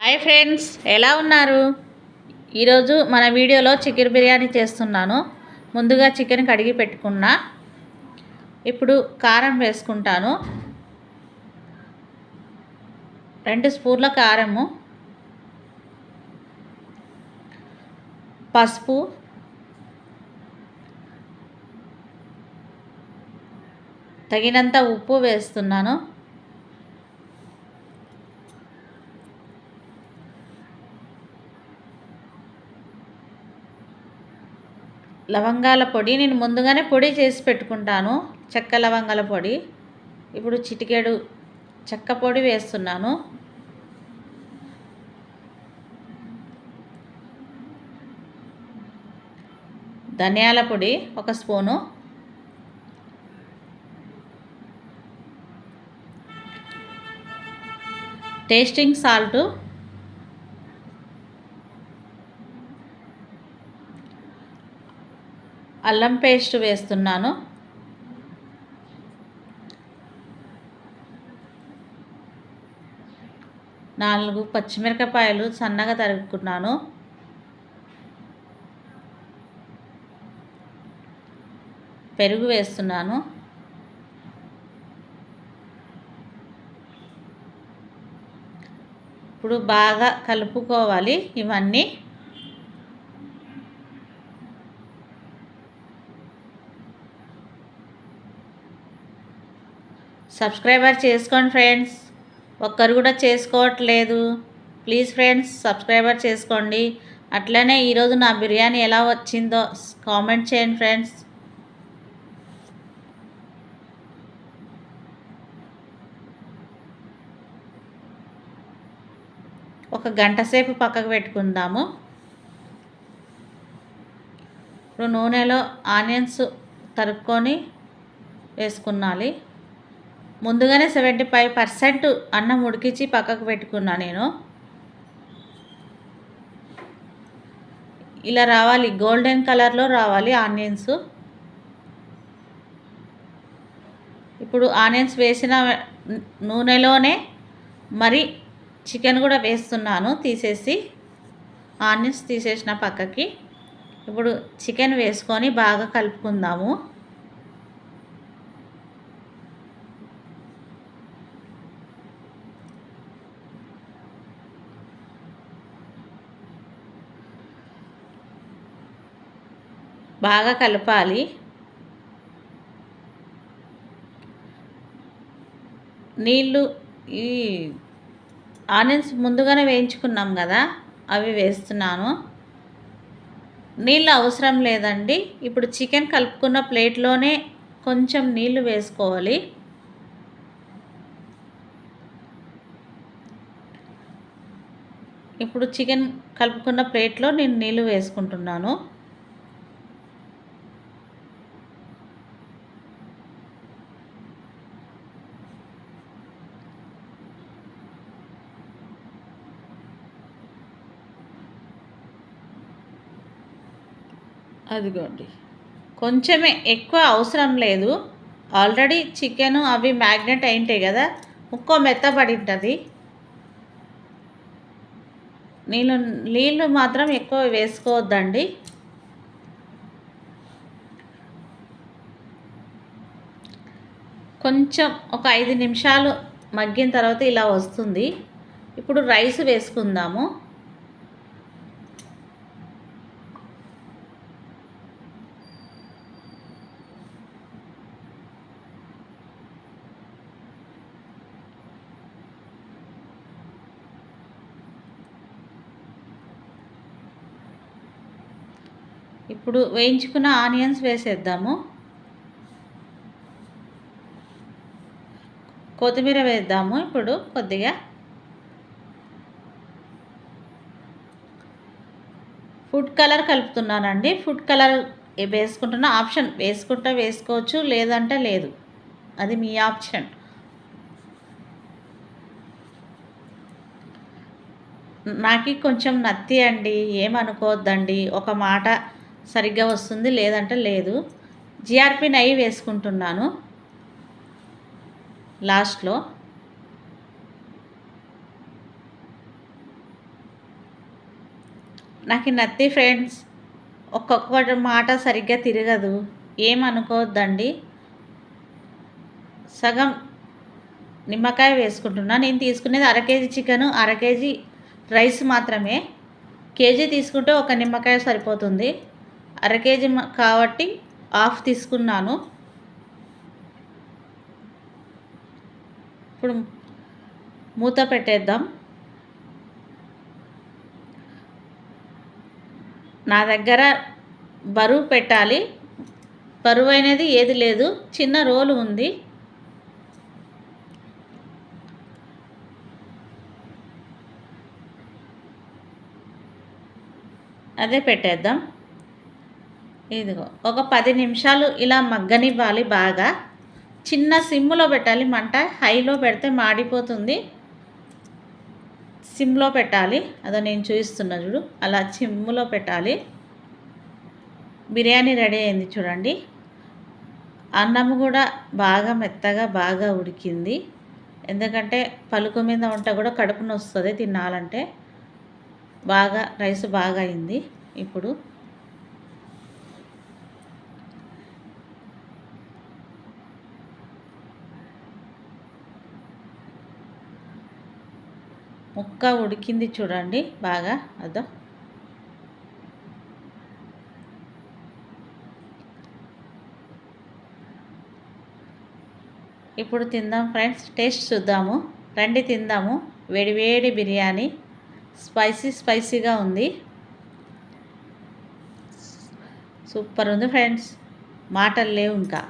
Hi friends, ఎలా ఉన్నారు? ఈరోజు మన వీడియోలో చికెన్ బిర్యానీ చేస్తున్నాను. ముందుగా చికెన్ కడిగి పెట్టుకున్నా. ఇప్పుడు కారం వేసుకుంటాను. 2 స్పూన్ల కారము, పసుపు, తగినంత ఉప్పు వేస్తున్నాను. లవంగాల పొడి నేను ముందుగానే పొడి చేసి పెట్టుకుంటాను, చెక్క లవంగాల పొడి. ఇప్పుడు చిటికెడు చెక్క పొడి వేస్తున్నాను. ధనియాల పొడి 1 స్పూను, టేస్టింగ్ సాల్టు, అల్లం పేస్ట్ వేస్తున్నాను. నాలుగు పచ్చిమిరపకాయలు సన్నగా తరుక్కున్నాను. పెరుగు వేస్తున్నాను. ఇప్పుడు బాగా కలుపుకోవాలి ఇవన్నీ. సబ్స్క్రైబర్ చేసుకోండి ఫ్రెండ్స్, ఒక్కరు కూడా చేసుకోవట్లేదు. ప్లీజ్ ఫ్రెండ్స్, సబ్స్క్రైబర్ చేసుకోండి. అట్లనే ఈరోజు నా బిర్యానీ ఎలా వచ్చిందో కామెంట్ చేయండి ఫ్రెండ్స్. ఒక గంట సేపు పక్కకు పెట్టుకుందాము. ఇప్పుడు నూనెలో ఆనియన్స్ తరుక్కొని వేసుకున్నాలి. ముందుగానే 75% అన్నం ఉడికించి పక్కకు పెట్టుకున్నా నేను. ఇలా రావాలి, గోల్డెన్ కలర్లో రావాలి ఆనియన్స్. ఇప్పుడు ఆనియన్స్ వేసిన నూనెలోనే మరి చికెన్ కూడా వేస్తున్నాను తీసేసి. ఆనియన్స్ తీసేసిన పక్కకి. ఇప్పుడు చికెన్ వేసుకొని బాగా కలుపుకుందాము. బాగా కలపాలి. నీళ్ళు ఈ ఆనియన్స్ ముందుగానే వేయించుకున్నాం కదా, అవి వేస్తున్నాను. నీళ్ళు అవసరం లేదండి. ఇప్పుడు చికెన్ కలుపుకున్న ప్లేట్లోనే కొంచెం నీళ్ళు వేసుకోవాలి. ఇప్పుడు చికెన్ కలుపుకున్న ప్లేట్లో నేను నీళ్ళు వేసుకుంటున్నాను. అదిగోండి, కొంచెమే, ఎక్కువ అవసరం లేదు. ఆల్రెడీ చికెన్ అవి మ్యాగ్నెట్ అయింటాయి కదా, ముక్క మెత్తబడి ఉంటుంది. నీళ్ళు మాత్రం ఎక్కువ వేసుకోవద్దండి. కొంచెం ఒక 5 నిమిషాలు మగ్గిన తర్వాత ఇలా వస్తుంది. ఇప్పుడు రైస్ వేసుకుందాము. ఇప్పుడు వేయించుకున్న ఆనియన్స్ వేసేద్దాము. కొత్తిమీర వేద్దాము. ఇప్పుడు కొద్దిగా ఫుడ్ కలర్ కలుపుతున్నానండి. ఫుడ్ కలర్ వేసుకుంటున్న ఆప్షన్, వేసుకుంటే వేసుకోవచ్చు, లేదంటే లేదు, అది మీ ఆప్షన్. నాకు కొంచెం నత్తి అండి, ఏమనుకోవద్దండి. ఒక మాట సరిగ్గా వస్తుంది, లేదంటే లేదు. జిఆర్పి నెయ్యి వేసుకుంటున్నాను లాస్ట్లో. నాకు ఈ నత్తి ఫ్రెండ్స్ ఒక్కొక్క మాట సరిగ్గా తిరగదు, ఏమనుకోవద్దండి. సగం నిమ్మకాయ వేసుకుంటున్నా. నేను తీసుకునేది అర కేజీ చికెను, అర కేజీ రైస్ మాత్రమే. కేజీ తీసుకుంటే ఒక నిమ్మకాయ సరిపోతుంది. అర కేజీ కాబట్టి హాఫ్ తీసుకున్నాను. ఇప్పుడు మూత పెట్టేద్దాం. నా దగ్గర బరువు పెట్టాలి, బరువు అనేది ఏది లేదు, చిన్న రోలు ఉంది. అదే పెట్టేద్దాం. ఇదిగో ఒక 10 నిమిషాలు ఇలా మగ్గనివ్వాలి బాగా. చిన్న సిమ్లో పెట్టాలి, మంట హైలో పెడితే మాడిపోతుంది. సిమ్లో పెట్టాలి. అదో నేను చూపిస్తున్నా చూడు, అలా సిమ్లో పెట్టాలి. బిర్యానీ రెడీ అయింది చూడండి. అన్నం కూడా బాగా మెత్తగా బాగా ఉడికింది. ఎందుకంటే పలుకు మీద ఉంటే కూడా కడుపు నొస్తుంది తినాలంటే. బాగా రైస్ బాగా అయింది. ఇప్పుడు ముక్క ఉడికింది చూడండి బాగా. అదో ఇప్పుడు తిందాం ఫ్రెండ్స్, టేస్ట్ చూద్దాము. రండి తిందాము. వేడి వేడి బిర్యానీ స్పైసీగా ఉంది. సూపర్ ఉంది ఫ్రెండ్స్, మాటలు లేవు ఇంకా.